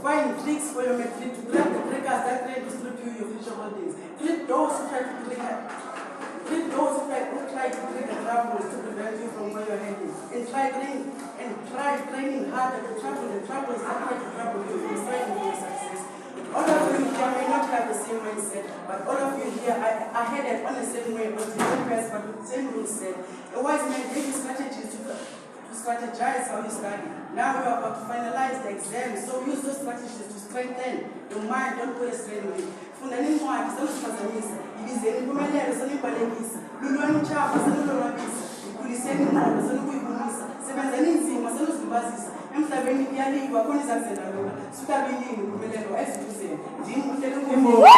Find tricks for your mate to grab the breakers that try to strip you your future holdings. Clip those who try to try to trigger troubles to prevent you from where you're heading. And try training hard at the troubles that try to trouble you from striving for your success. All of you here may not have the same mindset, but all of you here are headed on the same way, but different paths, but with the same rule set. A wise man gave you strategies to strategize how you study. Now you are about to finalize the exam, so use those strategies to strengthen your mind. Don't put a strain on it. Fundani incwadi sanusifazamisa, ibizeni impumelelo sanibhalekisa, lulwani utshaba sanulonwabisa, ikhuliseni ingqondo sanukuyibumisa, sebenzeni inzima sanuzilibazisa, emhlabeni kuyaliwa khona izakuzendalula, suka bilini impumelelo ezifuzeni. Ndim uhlelokuhle.